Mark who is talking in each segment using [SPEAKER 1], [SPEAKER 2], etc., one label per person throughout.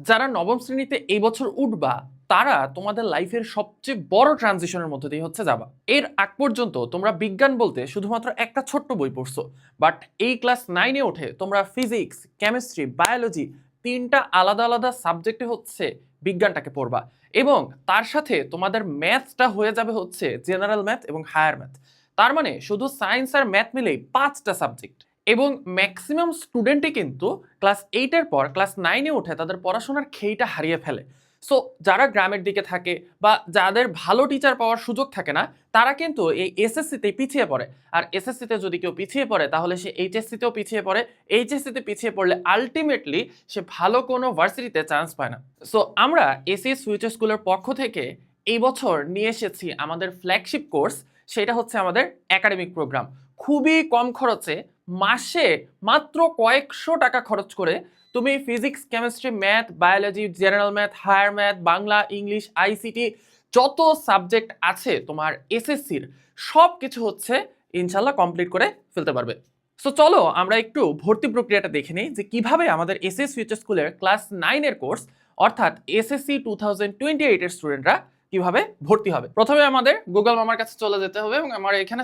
[SPEAKER 1] যারা নবম শ্রেণীতে এই বছর উঠবা তারা তোমাদের লাইফের সবচেয়ে বড় ট্রানজিশনের মধ্যে দিয়ে হচ্ছে যাবা। এর আগ পর্যন্ত তোমরা বিজ্ঞান বলতে শুধুমাত্র একটা ছোট্ট বই পড়ছো, বাট এই ক্লাস 9-এ উঠে তোমরা ফিজিক্স, কেমিস্ট্রি, বায়োলজি তিনটা আলাদা আলাদা সাবজেক্টে হচ্ছে বিজ্ঞানটাকে পড়বা, এবং তার সাথে তোমাদের ম্যাথটা হয়ে যাবে হচ্ছে জেনারেল ম্যাথ এবং হায়ার ম্যাথ। তার মানে শুধু সায়েন্স আর ম্যাথ মিলেই 5টা সাবজেক্ট। এবং ম্যাক্সিমাম স্টুডেন্টই কিন্তু ক্লাস 8-এর পর ক্লাস 9-এ উঠে তাদের পড়াশোনার খেইটা হারিয়ে ফেলে। সো যারা গ্রামের দিকে থাকে বা যাদের ভালো টিচার পাওয়ার সুযোগ থাকে না, তারা কিন্তু এই এসএসসিতে পিছিয়ে পড়ে। আর এসএসসিতে যদি কেউ পিছিয়ে পড়ে তাহলে সে এইচএসসিতেও পিছিয়ে পড়ে, এইচএসসিতে পিছিয়ে পড়লে আলটিমেটলি সে ভালো কোনো ভার্সিটিতে চান্স পায় না। সো আমরা এসএস ফিউচার স্কুলের পক্ষ থেকে এই বছর নিয়ে এসেছি আমাদের ফ্ল্যাগশিপ কোর্স, সেটা হচ্ছে আমাদের একাডেমিক প্রোগ্রাম। খুবই কম খরচে, মাসে মাত্র কয়েকশো টাকা খরচ করে তুমি physics, chemistry, math, biology, general math, higher math, Bangla, English, ICT যত সাবজেক্ট আছে তোমার এসএসসির সব কিছু হচ্ছে ইনশাল্লাহ কমপ্লিট করে ফেলতে পারবে। সো চলো আমরা একটু ভর্তি প্রক্রিয়াটা দেখে নিই যে কিভাবে আমাদের এসএস ফিউচার স্কুলের ক্লাস 9-এর কোর্স অর্থাৎ এসএসসি 2028-এর স্টুডেন্টরা কিভাবে ভর্তি হবে। প্রথমে আমাদের গুগল মামার কাছে চলে যেতে হবে এবং আমরা এখানে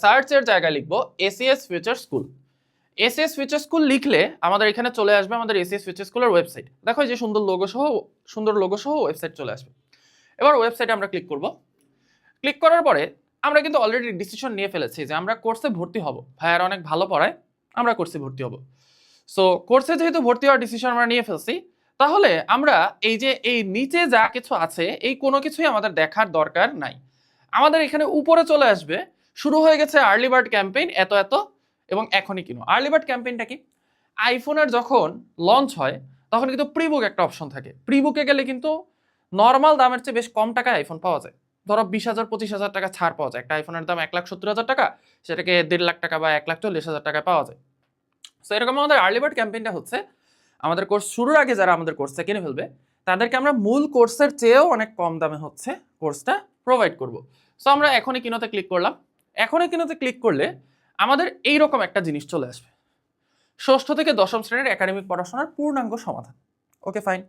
[SPEAKER 1] সার্চের জায়গায় লিখবো SS future school. SS future school লিখলে আমাদের এখানে চলে আসবে আমাদের এসএস ফিউচার স্কুলের ওয়েবসাইট। দেখো যে সুন্দর লোগো সহ ওয়েবসাইট চলে আসবে। এবার ওয়েবসাইটে আমরা ক্লিক করব। ক্লিক করার পরে আমরা কিন্তু অলরেডি ডিসিশন নিয়ে ফেলেছি যে আমরা কোর্সে ভর্তি হব। ভাইয়ার অনেক ভালো পড়ায়, আমরা কোর্সে ভর্তি হব। সো কোর্সে যেহেতু ভর্তি হওয়ার ডিসিশন আমরা নিয়ে ফেলছি, তাহলে আমরা এই যে এই নিচে যা কিছু আছে এই কোনো কিছুই আমাদের দেখার দরকার নাই। আমাদের এখানে উপরে চলে আসবে শুরু হয়ে গেছে আর্লি বার্ড ক্যাম্পেইন এত এত এবং এখনই কিনো। আর্লি বার্ড ক্যাম্পেইনটা কি? আইফোনের যখন লঞ্চ হয় তখন কিন্তু প্রিবুক একটা অপশন থাকে। প্রিবুকে গেলে কিন্তু নর্মাল দামের চেয়ে বেশ কম টাকায় আইফোন পাওয়া যায়। ধরো 20,000-25,000 টাকা ছাড় পাওয়া যায়। একটা আইফোনের দাম 1,70,000 টাকা, সেটাকে 1.5 লাখ টাকা বা 1,40,000 টাকায় পাওয়া যায়। সো এরকম আমাদের আর্লি বার্ড ক্যাম্পেইনটা হচ্ছে আমাদের কোর্স শুরুর আগে যারা আমাদের কোর্সটা কিনে ফেলবে তাদেরকে আমরা মূল কোর্সের চেয়েও অনেক কম দামে হচ্ছে কোর্সটা প্রোভাইড করব। সো আমরা এখনই কিনোতে ক্লিক করলাম। এখনই কিনোতে ক্লিক করলে আমাদের এইরকম একটা জিনিস চলে আসবে, ষষ্ঠ থেকে দশম শ্রেণীর একাডেমিক পড়াশোনার পূর্ণাঙ্গ সমাধান। Okay fine.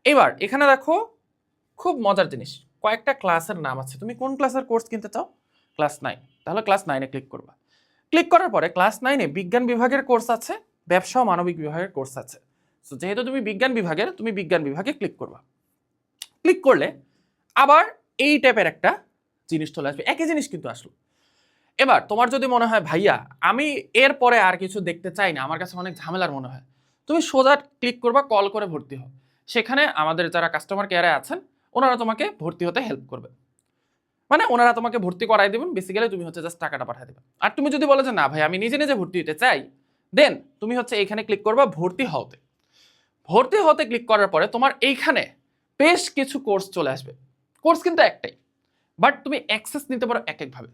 [SPEAKER 1] এবার এখানে দেখো খুব মজার জিনিস, কয়েকটা ক্লাসের নাম আছে। তুমি কোন ক্লাসের কোর্স কিনতে চাও? ক্লাস 9, তাহলে ক্লাস 9-এ ক্লিক করবা। ক্লিক করার পরে ক্লাস 9-এ বিজ্ঞান বিভাগের কোর্স আছে, ব্যবসা ও মানবিক বিভাগের কোর্স আছে। সো যেহেতু তুমি বিজ্ঞান বিভাগের, তুমি বিজ্ঞান বিভাগে ক্লিক করবা। ক্লিক করলে আবার এই টাইপের একটা জিনিস চলে আসবে, একই জিনিস কিন্তু আসলো। এবার তোমার যদি মনে হয় ভাইয়া আমি এর পরে আর কিছু দেখতে চাই না, আমার কাছে অনেক ঝামেলার মনে হয়, তুমি সোজা ক্লিক করবা কল করে ভর্তি হও। সেখানে আমাদের যারা কাস্টমার কেয়ারে আছেন ওনারা তোমাকে ভর্তি হতে হেল্প করবে, মানে ওনারা তোমাকে ভর্তি করাই দেবেন। বেসিক্যালি তুমি হচ্ছে জাস্ট টাকাটা পাঠিয়ে দেবে। আর তুমি যদি বলো যে না ভাই আমি নিজে নিজে ভর্তি হতে চাই, দেন তুমি হচ্ছে এইখানে ক্লিক করবা ভর্তি হওতে। ভর্তি হতে ক্লিক করার পরে তোমার এইখানে বেশ কিছু কোর্স চলে আসবে। কোর্স কিন্তু একটাই, বাট তুমি অ্যাক্সেস নিতে পারো এক একভাবে।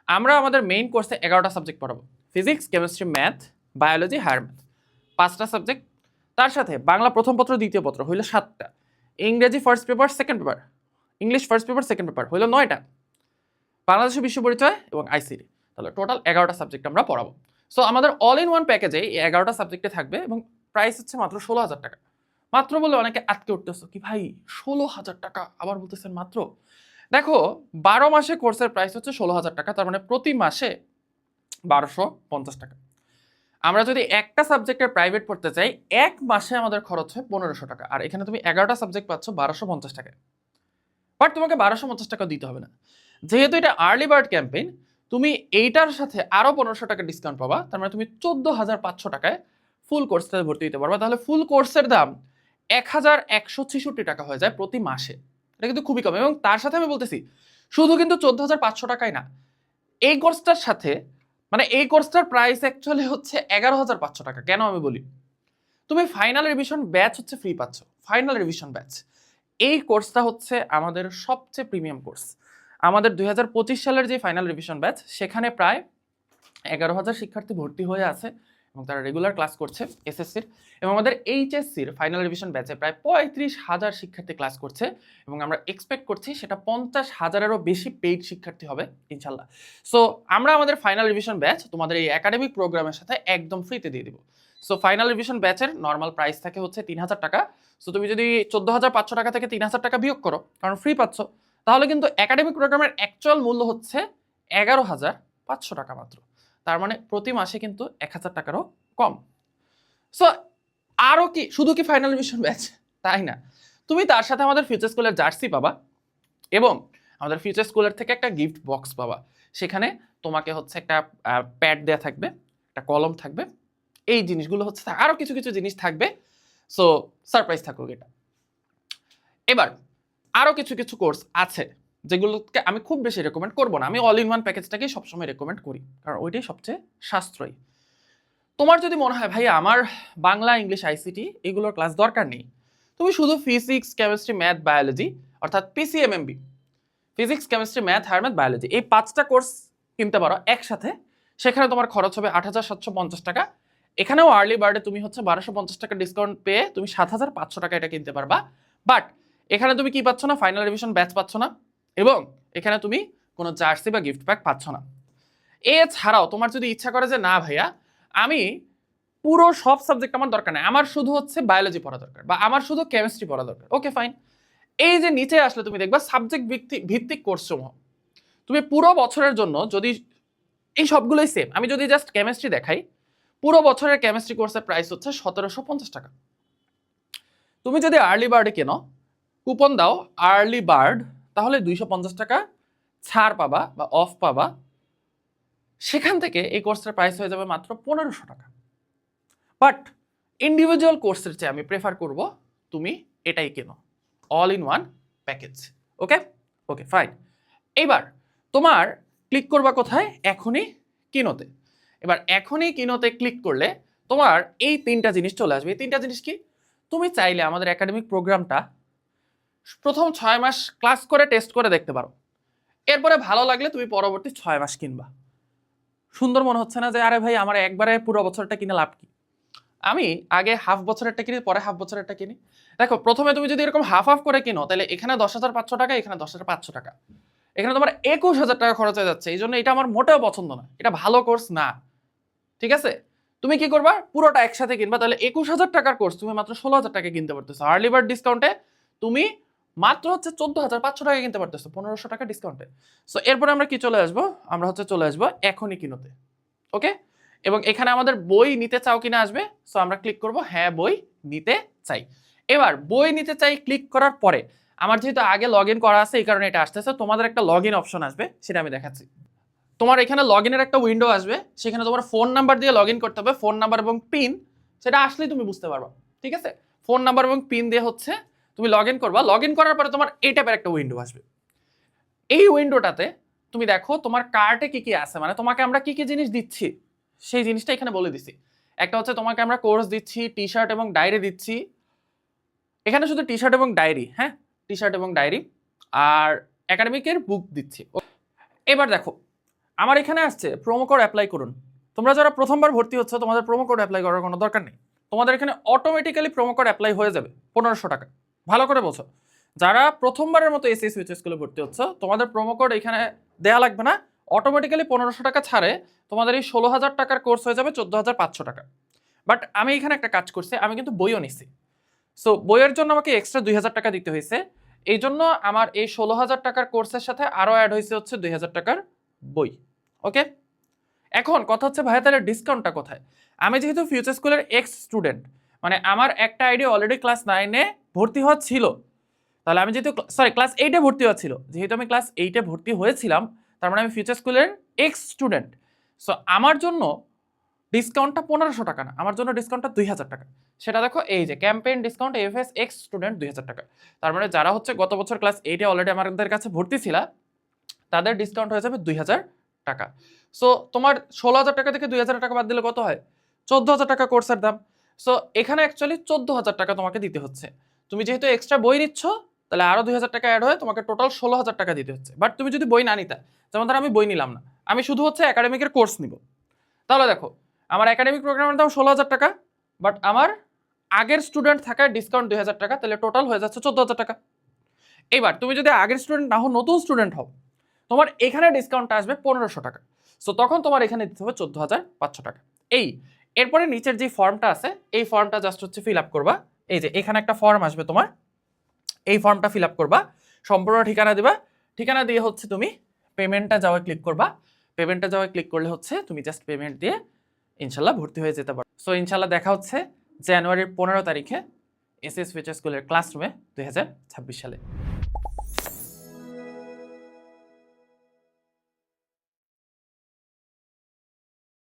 [SPEAKER 1] আমরা আমাদের মেইন কোর্সে 11টা সাবজেক্ট পড়াবো, physics, chemistry, math, biology, higher math, 5টা সাবজেক্ট। তার সাথে বাংলা প্রথম পত্র দ্বিতীয় পত্র হইলো 7টা, ইংরেজি first paper second paper, English first paper second paper হইলো 9টা, বাংলাদেশের বিশ্ব পরিচয় এবং আইসিটি। তাহলে টোটাল 11টা সাবজেক্ট আমরা পড়াবো। সো আমাদের অল ইন ওয়ান প্যাকেজে এই 11টা সাবজেক্টে থাকবে এবং প্রাইস হচ্ছে মাত্র 16,000 টাকা। মাত্র বলে অনেকে আটকে উঠতেছো কি ভাই 16,000 টাকা, আবার বলতেছেন মাত্র। দেখো 12 মাসে কোর্সের প্রাইস হচ্ছে 16,000 টাকা, তার মানে প্রতি মাসে 1,250 টাকা। আমরা যদি একটা সাবজেক্টের প্রাইভেট পড়তে চাই এক মাসে আমাদের খরচ হয় 1,500 টাকা, আর এখানে তুমি 11টা সাবজেক্ট পাচ্ছ 1,250 টাকায়। বাট তোমাকে 1,250 টাকা দিতে হবে না, যেহেতু এটা আর্লি বার্ড ক্যাম্পেইন। তুমি এইটার সাথে আরো 1,500 টাকা ডিসকাউন্ট পাবা, তার মানে তুমি 14,500 টাকায় ফুল কোর্সটাতে ভর্তি হতে পারবা। তাহলে ফুল কোর্সের দাম 1,166 টাকা হয়ে যায় প্রতি মাসে। এটা কিন্তু খুবই কম। এবং তার সাথে আমি বলতেছি শুধু কিন্তু 14,500 টাকাই না, এই কোর্সটার সাথে মানে এই কোর্সটার প্রাইস অ্যাকচুয়ালি হচ্ছে 11,500 টাকা। কেন আমি বলি, তুমি ফাইনাল রিভিশন ব্যাচ হচ্ছে ফ্রি পাচ্ছ। ফাইনাল রিভিশন ব্যাচ এই কোর্সটা হচ্ছে আমাদের সবচেয়ে প্রিমিয়াম কোর্স। আমাদের 2025 সালের যে ফাইনাল রিভিশন ব্যাচ সেখানে প্রায় 11,000 শিক্ষার্থী ভর্তি হয়ে আছে এবং তারা রেগুলার ক্লাস করছে এসএসসির। এবং আমাদের এইচএসসির ফাইনাল রিভিশন ব্যাচে প্রায় 35,000 শিক্ষার্থী ক্লাস করছে এবং আমরা এক্সপেক্ট করছি সেটা 50,000-এরও বেশি পেইড শিক্ষার্থী হবে ইনশাল্লাহ। সো আমরা আমাদের ফাইনাল রিভিশন ব্যাচ তোমাদের এই একাডেমিক প্রোগ্রামের সাথে একদম ফ্রিতে দিয়ে দিব। সো ফাইনাল রিভিশন ব্যাচের নর্মাল প্রাইস থাকে হচ্ছে 3,000 টাকা। সো তুমি যদি 14,500 টাকা থেকে 3,000 টাকা বিয়োগ করো, কারণ ফ্রি পাচ্ছ, তাহলে কিন্তু একাডেমিক প্রোগ্রামের অ্যাকচুয়াল মূল্য হচ্ছে 11,500 টাকা মাত্র। তার মানে প্রতি মাসে কিন্তু 1,000 টাকারও কম। সো আরও কি, শুধু কি ফাইনাল রিভিশন ব্যাচ? তাই না, তুমি তার সাথে আমাদের ফিউচার স্কুলের জার্সি পাবা এবং আমাদের ফিউচার স্কুলের থেকে একটা গিফট বক্স পাবা। সেখানে তোমাকে হচ্ছে একটা প্যাড দেয়া থাকবে, একটা কলম থাকবে, এই জিনিসগুলো হচ্ছে আরও কিছু কিছু জিনিস থাকবে। সো সারপ্রাইজ থাকুক এটা। এবার আরও কিছু কিছু কোর্স আছে যেগুলোকে আমি খুব বেশি রেকমেন্ড করবো না, আমি অল ইন ওয়ান প্যাকেজটাকেই সবসময় রেকমেন্ড করি, কারণ ওইটাই সবচেয়ে সাশ্রয়ী। তোমার যদি মনে হয় ভাই আমার বাংলা, ইংলিশ, আইসিটি এগুলোর ক্লাস দরকার নেই, তুমি শুধু ফিজিক্স, কেমিস্ট্রি, ম্যাথ, বায়োলজি অর্থাৎ পিসিএমএমবি, ফিজিক্স, কেমিস্ট্রি, ম্যাথ, আর ম্যাথ, বায়োলজি, এই 5টা কোর্স কিনতে পারো একসাথে। সেখানে তোমার খরচ হবে 8,750 টাকা। এখানেও আর্লি বার্ডে তুমি হচ্ছে 1,250 টাকা ডিসকাউন্ট পেয়ে তুমি 7,500 টাকা এটা কিনতে পারবা। বাট এখানে তুমি কি পাচ্ছ না? ফাইনাল রিভিশন ব্যাচ পাচ্ছ না, এবং এখানে তুমি কোনো জার্সি বা গিফট প্যাক পাচ্ছ না। এছাড়াও তোমার যদি ইচ্ছা করে যে না ভাইয়া আমি পুরো সব সাবজেক্ট আমার দরকার নেই, আমার শুধু হচ্ছে বায়োলজি পড়া দরকার বা আমার শুধু কেমিস্ট্রি পড়া দরকার, ওকে ফাইন। এই যে নিচে আসলে তুমি দেখবা সাবজেক্ট ভিত্তিক কোর্সসমূহ, তুমি পুরো বছরের জন্য যদি এই সবগুলোই সেম, আমি যদি জাস্ট কেমিস্ট্রি দেখাই, পুরো বছরের কেমিস্ট্রি কোর্সের প্রাইস হচ্ছে 1,750 টাকা। তুমি যদি আর্লি বার্ডে কেনো, কুপন দাও আর্লি বার্ড, তাহলে 250 টাকা ছাড় পাবা বা অফ পাবা। সেখান থেকে এই কোর্সের প্রাইস হয়ে যাবে মাত্র 1,500 টাকা। বাট ইন্ডিভিজুয়াল কোর্সের চেয়ে আমি প্রেফার করব তুমি এটাই কেনো, all in one package. Okay okay fine. এবার তোমার ক্লিক করবা কোথায়? এখনই কিনোতে। এবার এখনই কিনোতে ক্লিক করলে তোমার এই 3টা জিনিস চলে আসবে। এই 3টা জিনিস কি? তুমি চাইলে আমাদের একাডেমিক প্রোগ্রামটা প্রথম 6 মাস ক্লাস করে টেস্ট করে দেখতে পারো, এরপরে ভালো লাগলে তুমি পরবর্তী 6 মাস কিনবা। সুন্দর মনে হচ্ছে না যে আরে ভাই আমার একবারে পুরো বছরটা কিনে লাভ কি? আমি আগে হাফ বছরেরটা কিনি, পরে হাফ বছরেরটা কিনি। দেখো প্রথমে তুমি যদি এরকম হাফ হাফ করে কিনো, তাহলে এখানে 10,500 টাকা, এখানে 10,500 টাকা, এখানে তোমার 21,000 টাকা খরচ হয়ে যাচ্ছে। এই জন্য এটা আমার মোটেও পছন্দ না, এটা ভালো কোর্স না। ঠিক আছে, তুমি কি করবা? পুরোটা একসাথে কিনবা, তাহলে 21,000 টাকার কোর্স তুমি মাত্র 16,000 টাকা কিনতে পারতেছো। আর্লি বার্ড ডিসকাউন্টে তুমি মাত্র হচ্ছে 14,500 টাকা কিনতে পারতেছো, 1,500 টাকা ডিসকাউন্টে। সো এরপরে আমরা কি চলে আসবো? আমরা হচ্ছে চলে আসবো এখনই কিনোতে। ওকে, এবং এখানে আমাদের বই নিতে চাও কিনা আসবে। সো আমরা ক্লিক করব হ্যাঁ বই নিতে চাই। এবার বই নিতে চাই ক্লিক করার পরে আমার যেহেতু আগে লগ ইন করা আছে এই কারণে এটা আসতেছে, তোমাদের একটা লগ ইন অপশন আসবে, সেটা আমি দেখাচ্ছি। তোমার এখানে লগ ইনের একটা উইন্ডো আসবে, সেখানে তোমার ফোন নাম্বার দিয়ে লগ ইন করতে হবে। ফোন নাম্বার এবং পিন সেটা আসলেই তুমি বুঝতে পারবা। ঠিক আছে, ফোন নাম্বার এবং পিন দিয়ে হচ্ছে তুমি লগ ইন করবা। লগ ইন করার পরে তোমার এই টাইপের একটা উইন্ডো আসবে। এই উইন্ডোটাতে তুমি দেখো তোমার কার্টে কি কি আছে, মানে তোমাকে আমরা কি কি জিনিস দিচ্ছি সেই জিনিসটা এখানে বলে দিছি। একটা হচ্ছে তোমাকে আমরা কোর্স দিচ্ছি, টি শার্ট এবং ডায়েরি দিচ্ছি। এখানে শুধু টি শার্ট এবং ডায়েরি, হ্যাঁ টি শার্ট এবং ডায়েরি, আর একাডেমিকের বুক দিচ্ছি। এবার দেখো আমার এখানে আসছে প্রোমো কোড অ্যাপ্লাই করুন। তোমরা যারা প্রথমবার ভর্তি হচ্ছে তোমাদের প্রোমো কোড অ্যাপ্লাই করার কোনো দরকার নেই, তোমাদের এখানে অটোমেটিক্যালি প্রোমো কোড অ্যাপ্লাই হয়ে যাবে 1,500 টাকা। ভালো করে বোঝো, যারা প্রথমবারের মতো এসএস ফিউচার স্কুলে ভর্তি হচ্ছে তোমাদের প্রোমো কোড এখানে দেয়া লাগবে না, অটোমেটিক্যালি 1,500 টাকা ছাড়ে তোমাদের এই 16,000 টাকার কোর্স হয়ে যাবে 14,500 টাকা। বাট আমি এখানে একটা কাজ করছি, আমি কিন্তু বইও নিছি। সো বইয়ের জন্য আমাকে এক্সট্রা 2,000 টাকা দিতে হয়েছে, এই জন্য আমার এই 16,000 টাকার কোর্সের সাথে আরও অ্যাড হয়েছে হচ্ছে 2,000 টাকার বই। ওকে, এখন কথা হচ্ছে ভাইয়া তাহলে ডিসকাউন্টটা কোথায়? আমি যেহেতু ফিউচার স্কুলের এক্স স্টুডেন্ট, মানে আমার একটা আইডি অলরেডি ক্লাস 9-এ ভর্তি হওয়া ছিল, তাহলে আমি যেহেতু ক্লাস 8-এ ভর্তি হওয়া ছিল, যেহেতু আমি ক্লাস 8-এ ভর্তি হয়েছিলাম তার মানে আমি ফিউচার স্কুলের এক্স স্টুডেন্ট। সো আমার জন্য ডিসকাউন্টটা 1,500 টাকা না, আমার জন্য ডিসকাউন্টটা 2,000 টাকা। সেটা দেখো এই যে campaign discount FS ex student 2,000 টাকা। তার মানে যারা হচ্ছে গত বছর ক্লাস 8-এ অলরেডি আমাদের কাছে ভর্তি ছিল তাদের ডিসকাউন্ট হয়ে যাবে 2,000 টাকা। সো তোমার 16,000 টাকা থেকে 2,000 টাকা বাদ দিলে কত হয়? 14,000 টাকা কোর্সের দাম। সো এখানে অ্যাকচুয়ালি 14,000 টাকা তোমাকে দিতে হচ্ছে। তুমি যেহেতু এক্সট্রা বই নিচ্ছ তাহলে আরো 2,000 টাকা অ্যাড হয়ে তোমাকে টোটাল 16,000 টাকা দিতে হচ্ছে। বাট তুমি যদি বই না নিতা, যেমন ধর আমি বই নিলাম না, আমি শুধু হচ্ছে একাডেমিকের কোর্স নিব, তাহলে দেখো আমার একাডেমিক প্রোগ্রামের দাম 16,000 টাকা, বাট আমার আগের স্টুডেন্ট থাকায় ডিসকাউন্ট 2,000 টাকা, তাহলে টোটাল হয়ে যাচ্ছে 14,000 টাকা। এবার তুমি যদি আগের স্টুডেন্ট না হও, নতুন স্টুডেন্ট হও, তোমার এখানে ডিসকাউন্টটা আসবে 1,500 টাকা। সো তখন তোমার এখানে দিতে হবে 14,500 টাকা। এরপরে নিচের যে ফর্মটা আছে এই ফর্মটা জাস্ট হচ্ছে ফিল আপ করবা। এই যে এখানে একটা ফর্ম আসবে তোমার, এই ফর্মটা ফিল আপ করবা, সম্পূর্ণ ঠিকানা দিবা, ঠিকানা দিয়ে হচ্ছে তুমি পেমেন্টটা যাওয়ায় ক্লিক করবা। পেমেন্টটা যাওয়ায় ক্লিক করলে হচ্ছে তুমি জাস্ট পেমেন্ট দিয়ে ইনশাল্লাহ ভর্তি হয়ে যেতে পারো। সো ইনশাল্লাহ দেখা হচ্ছে জানুয়ারির 15 তারিখে এসএস ফিউচার স্কুলের ক্লাসরুমে 2026 সালে।